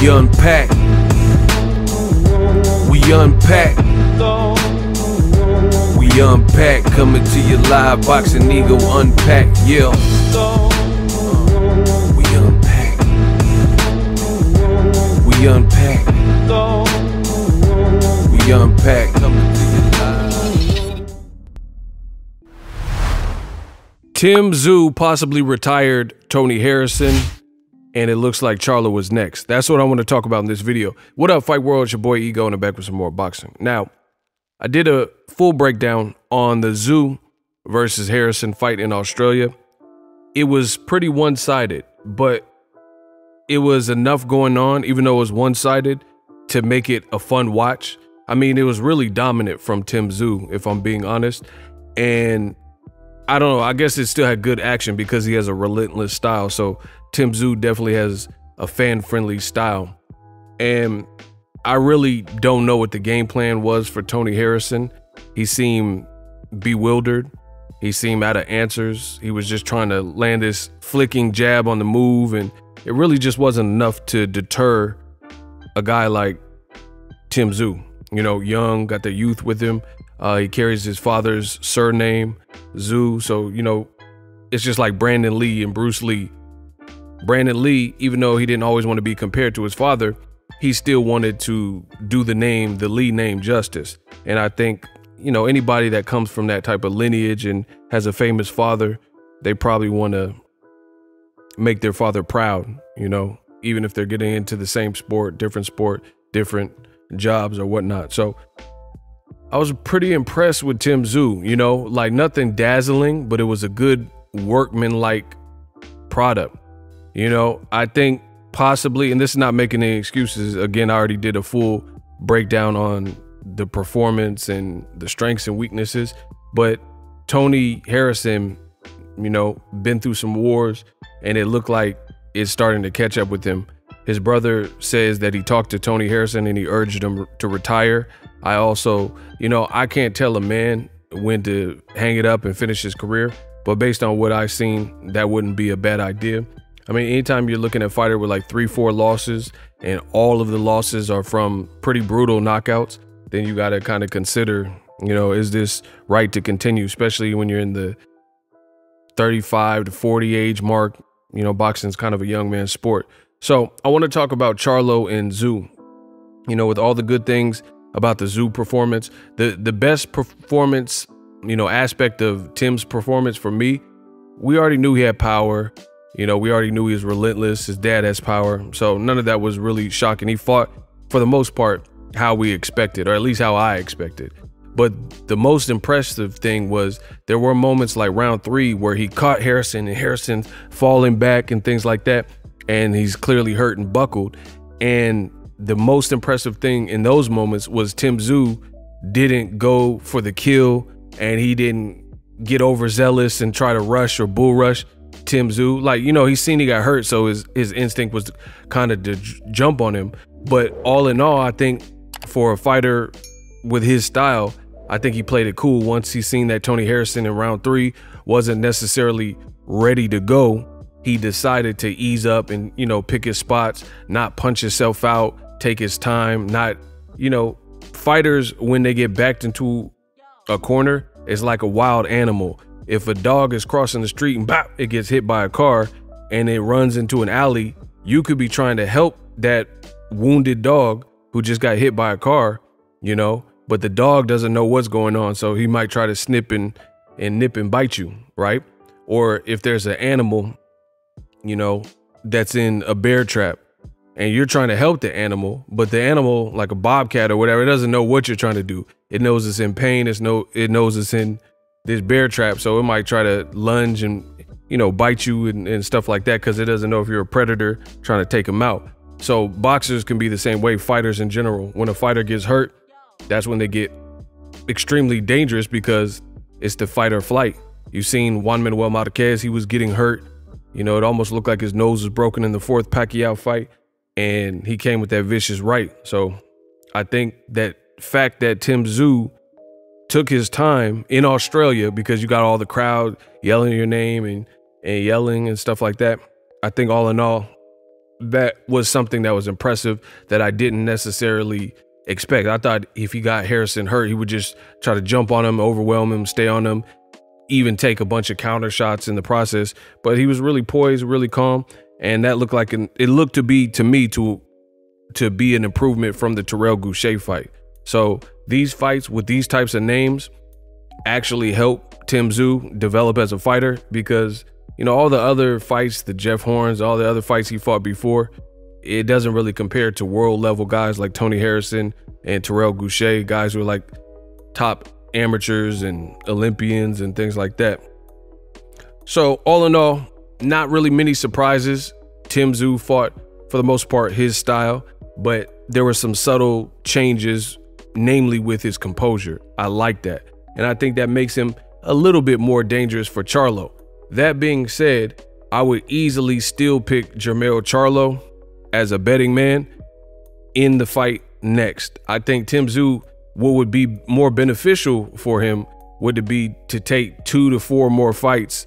We unpack. We unpack. We unpack. Coming to you live. Boxingego unpack. Yeah. We unpack. We unpack. We unpack. Coming to you live. Tszyu possibly retired Tony Harrison, and it looks like Charlo was next. That's what I want to talk about in this video. What up, Fight World? It's your boy Ego, and I'm back with some more boxing. Now, I did a full breakdown on the Tszyu versus Harrison fight in Australia. It was pretty one-sided, but it was enough going on, even though it was one-sided, to make it a fun watch. I mean, it was really dominant from Tszyu, if I'm being honest. And I don't know, I guess it still had good action because he has a relentless style. So Tszyu definitely has a fan-friendly style. And I really don't know what the game plan was for Tony Harrison. He seemed bewildered. He seemed out of answers. He was just trying to land this flicking jab on the move, and it really just wasn't enough to deter a guy like Tszyu. You know, young, got the youth with him. He carries his father's surname, Tszyu. So, you know, it's just like Brandon Lee and Bruce Lee. Brandon Lee, even though he didn't always want to be compared to his father, he still wanted to do the Lee name justice. And I think, you know, anybody that comes from that type of lineage and has a famous father, they probably want to make their father proud, you know, even if they're getting into the same sport, different jobs or whatnot. So I was pretty impressed with Tszyu, you know, like nothing dazzling, but it was a good workman-like product. You know, I think possibly, and this is not making any excuses. Again, I already did a full breakdown on the performance and the strengths and weaknesses, but Tony Harrison, you know, been through some wars, and it looked like it's starting to catch up with him. His brother says that he talked to Tony Harrison and he urged him to retire. I also, you know, I can't tell a man when to hang it up and finish his career, but based on what I've seen, that wouldn't be a bad idea. I mean, anytime you're looking at a fighter with like 3-4 losses and all of the losses are from pretty brutal knockouts, then you got to kind of consider, you know, is this right to continue, especially when you're in the 35 to 40 age mark. You know, boxing's kind of a young man's sport. So I want to talk about Charlo and Tszyu. You know, with all the good things about the Tszyu performance, the best performance, you know, aspect of Tim's performance for me, we already knew he had power. You know, we already knew he was relentless. His dad has power. So none of that was really shocking. He fought, for the most part, how we expected, or at least how I expected. But the most impressive thing was there were moments like round 3 where he caught Harrison and Harrison's falling back and things like that. And he's clearly hurt and buckled. And the most impressive thing in those moments was Tszyu didn't go for the kill, and he didn't get overzealous and try to rush or bull rush Tszyu. Like, you know, he's seen he got hurt, so his instinct was kind of to jump on him. But all in all, I think for a fighter with his style, I think he played it cool. Once he seen that Tony Harrison in round 3 wasn't necessarily ready to go, he decided to ease up and, you know, pick his spots, not punch himself out, take his time, not, you know, fighters, when they get backed into a corner, it's like a wild animal. If a dog is crossing the street and bop, it gets hit by a car and it runs into an alley, you could be trying to help that wounded dog who just got hit by a car, you know, but the dog doesn't know what's going on. So he might try to snip and nip and bite you, right? Or if there's an animal, you know, that's in a bear trap and you're trying to help the animal, but the animal, like a bobcat or whatever, it doesn't know what you're trying to do. It knows it's in pain. It knows it's in this bear trap. So it might try to lunge and, you know, bite you and stuff like that, because it doesn't know if you're a predator trying to take them out. So boxers can be the same way, fighters in general. When a fighter gets hurt, that's when they get extremely dangerous, because it's the fight or flight. You've seen Juan Manuel Marquez, he was getting hurt. You know, it almost looked like his nose was broken in the 4th Pacquiao fight, and he came with that vicious right. So I think that fact that Tszyu took his time in Australia, because you got all the crowd yelling your name and yelling and stuff like that, I think all in all, that was something that was impressive that I didn't necessarily expect. I thought if he got Harrison hurt, he would just try to jump on him, overwhelm him, stay on him, even take a bunch of counter shots in the process. But he was really poised, really calm, and that looked like it looked to be to me to be an improvement from the Terrell Gausha fight. So these fights with these types of names actually help Tim Tszyu develop as a fighter, because you know, all the other fights, the Jeff Horns, all the other fights he fought before, it doesn't really compare to world level guys like Tony Harrison and Terrell Gausha, guys who are like top amateurs and Olympians and things like that. So all in all, not really many surprises. Tim Tszyu fought, for the most part, his style, but there were some subtle changes, namely with his composure. I like that. And I think that makes him a little bit more dangerous for Charlo. That being said, I would easily still pick Jermell Charlo as a betting man in the fight next. I think Tim Tszyu, what would be more beneficial for him would it be to take 2 to 4 more fights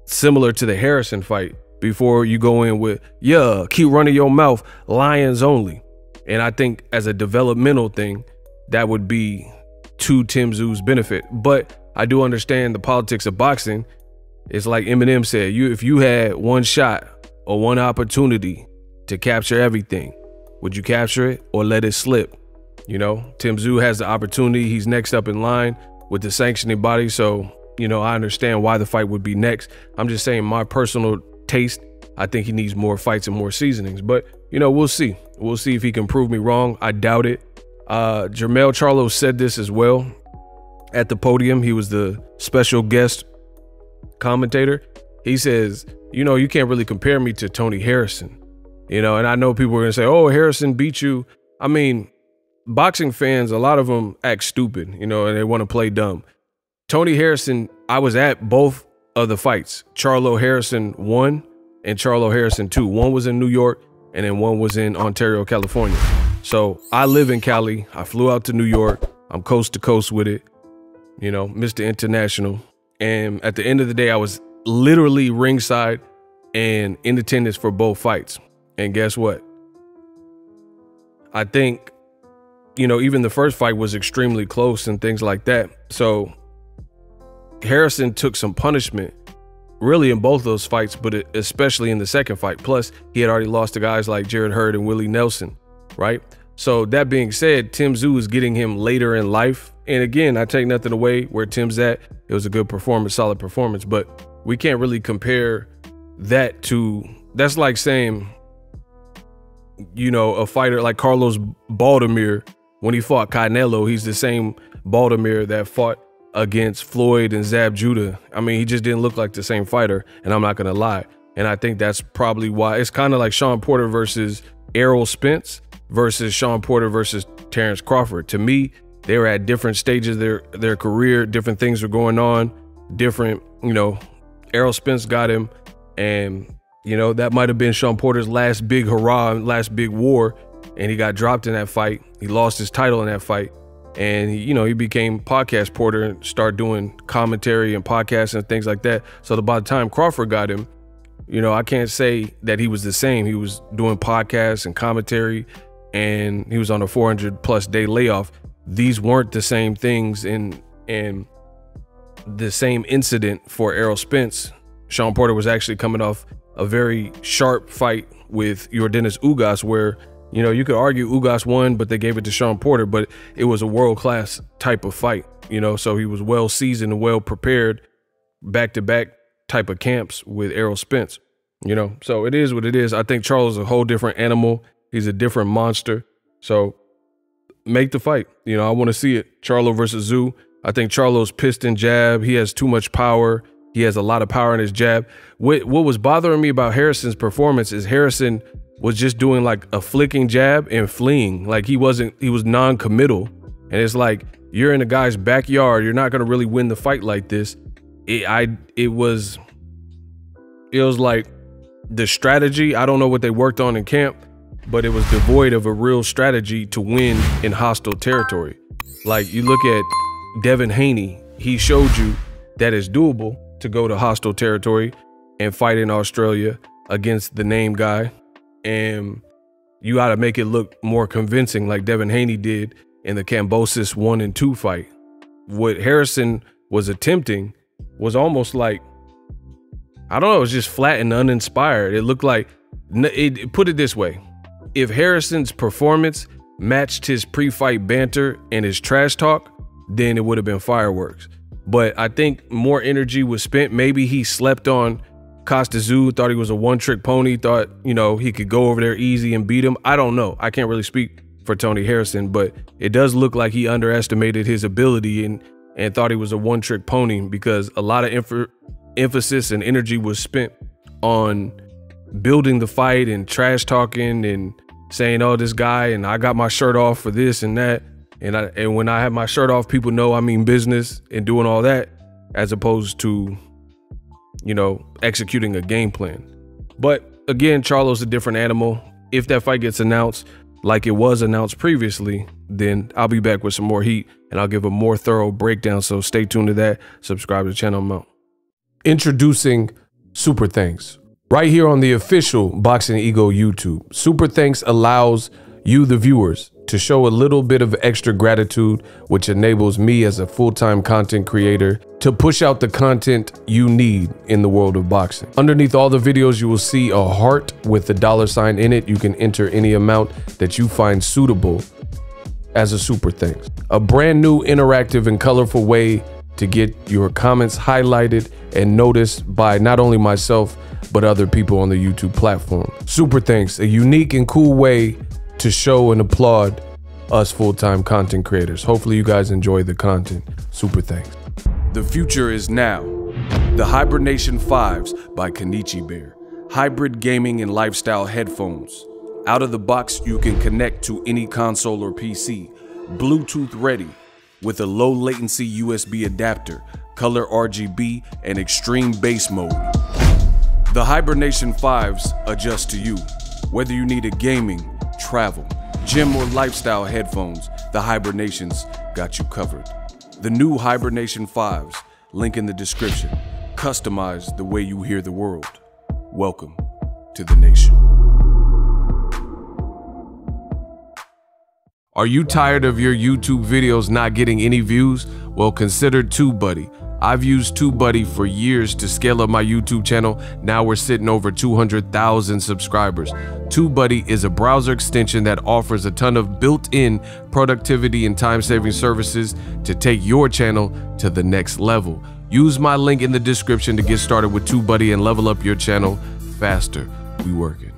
similar to the Harrison fight before you go in with, yeah, keep running your mouth, lions only. And I think as a developmental thing, that would be to Tim Tszyu's benefit. But I do understand the politics of boxing. It's like Eminem said, if you had one shot or one opportunity to capture everything, would you capture it or let it slip? You know, Tim Tszyu has the opportunity. He's next up in line with the sanctioning body. So, you know, I understand why the fight would be next. I'm just saying my personal taste, I think he needs more fights and more seasonings. But, you know, we'll see. We'll see if he can prove me wrong. I doubt it. Jermell Charlo said this as well at the podium. He was the special guest commentator. He says, you know, you can't really compare me to Tony Harrison, you know, and I know people are going to say, oh, Harrison beat you. I mean, boxing fans, a lot of them act stupid, you know, and they want to play dumb. Tony Harrison, I was at both of the fights. Charlo Harrison 1 and Charlo Harrison 2. One was in New York and then one was in Ontario, California. So I live in Cali. I flew out to New York. I'm coast to coast with it, you know, Mr. International. And at the end of the day, I was literally ringside and in attendance for both fights. And guess what? I think, you know, even the first fight was extremely close and things like that. So Harrison took some punishment really in both those fights, but especially in the second fight. Plus, he had already lost to guys like Jared Hurd and Willie Nelson, right? So that being said, Tim Tszyu is getting him later in life. And again, I take nothing away where Tim's at. It was a good performance, solid performance, but we can't really compare that to, that's like saying, you know, a fighter like Carlos Baldomir, when he fought Canelo, he's the same Baldomir that fought against Floyd and Zab Judah. I mean, he just didn't look like the same fighter, and I'm not going to lie. And I think that's probably why it's kind of like Sean Porter versus Errol Spence versus Sean Porter versus Terrence Crawford. To me, they were at different stages of their career. Different things were going on. Different, you know, Errol Spence got him. And, you know, that might have been Sean Porter's last big hurrah, last big war. And he got dropped in that fight. He lost his title in that fight. And, he became podcast Porter and started doing commentary and podcasts and things like that. So by the time Crawford got him, you know, I can't say that he was the same. He was doing podcasts and commentary, and he was on a 400+ day layoff. These weren't the same things and the same incident for Errol Spence. Sean Porter was actually coming off a very sharp fight with Yordenis Ugas where, you know, you could argue Ugas won, but they gave it to Sean Porter, but it was a world-class type of fight, you know, so he was well seasoned and well prepared, back-to-back type of camps with Errol Spence, you know, so it is what it is. I think Charlo's a whole different animal. He's a different monster. So make the fight. You know, I want to see it. Charlo versus Tszyu. I think Charlo's piston jab. He has too much power. He has a lot of power in his jab. What was bothering me about Harrison's performance is Harrison was just doing like a flicking jab and fleeing. Like he was non-committal. And it's like, you're in a guy's backyard. You're not going to really win the fight like this. It was like the strategy. I don't know what they worked on in camp, but it was devoid of a real strategy to win in hostile territory. Like you look at Devin Haney, he showed you that it's doable to go to hostile territory and fight in Australia against the name guy and you got to make it look more convincing, like Devin Haney did in the Kambosos 1 and 2 fight. What Harrison was attempting was almost like, I don't know, it was just flat and uninspired. It looked like, put it this way, if Harrison's performance matched his pre-fight banter and his trash talk, then it would have been fireworks. But I think more energy was spent. Maybe he slept on Tszyu, thought he was a one-trick pony, thought, you know, he could go over there easy and beat him. I don't know. I can't really speak for Tony Harrison, but it does look like he underestimated his ability and thought he was a one-trick pony, because a lot of emphasis and energy was spent on building the fight and trash talking and saying, oh, this guy, and I got my shirt off for this and that. And when I have my shirt off, people know I mean business, and doing all that, as opposed to, you know, executing a game plan. But again, Charlo's a different animal. If that fight gets announced like it was announced previously, then I'll be back with some more heat and I'll give a more thorough breakdown. So stay tuned to that. Subscribe to the channel. Introducing Super Thanks. Right here on the official Boxingego YouTube. Super Thanks allows you, the viewers, to show a little bit of extra gratitude, which enables me as a full-time content creator to push out the content you need in the world of boxing. Underneath all the videos, you will see a heart with the $sign in it. You can enter any amount that you find suitable as a super thanks. A brand new interactive and colorful way to get your comments highlighted and noticed by not only myself, but other people on the YouTube platform. Super thanks, a unique and cool way to show and applaud us full-time content creators. Hopefully you guys enjoy the content. Super thanks. The future is now. The Hibernation 5s by Kenichi Bear. Hybrid gaming and lifestyle headphones. Out of the box, you can connect to any console or PC. Bluetooth ready with a low latency USB adapter, color RGB, and extreme bass mode. The Hibernation 5s adjust to you. Whether you need a gaming, travel, gym, or lifestyle headphones, the Hibernations got you covered. The new Hibernation 5s, link in the description. Customize the way you hear the world. Welcome to the nation. Are you tired of your YouTube videos not getting any views? Well, consider TubeBuddy. I've used TubeBuddy for years to scale up my YouTube channel. Now we're sitting over 200,000 subscribers. TubeBuddy is a browser extension that offers a ton of built-in productivity and time-saving services to take your channel to the next level. Use my link in the description to get started with TubeBuddy and level up your channel faster. We working.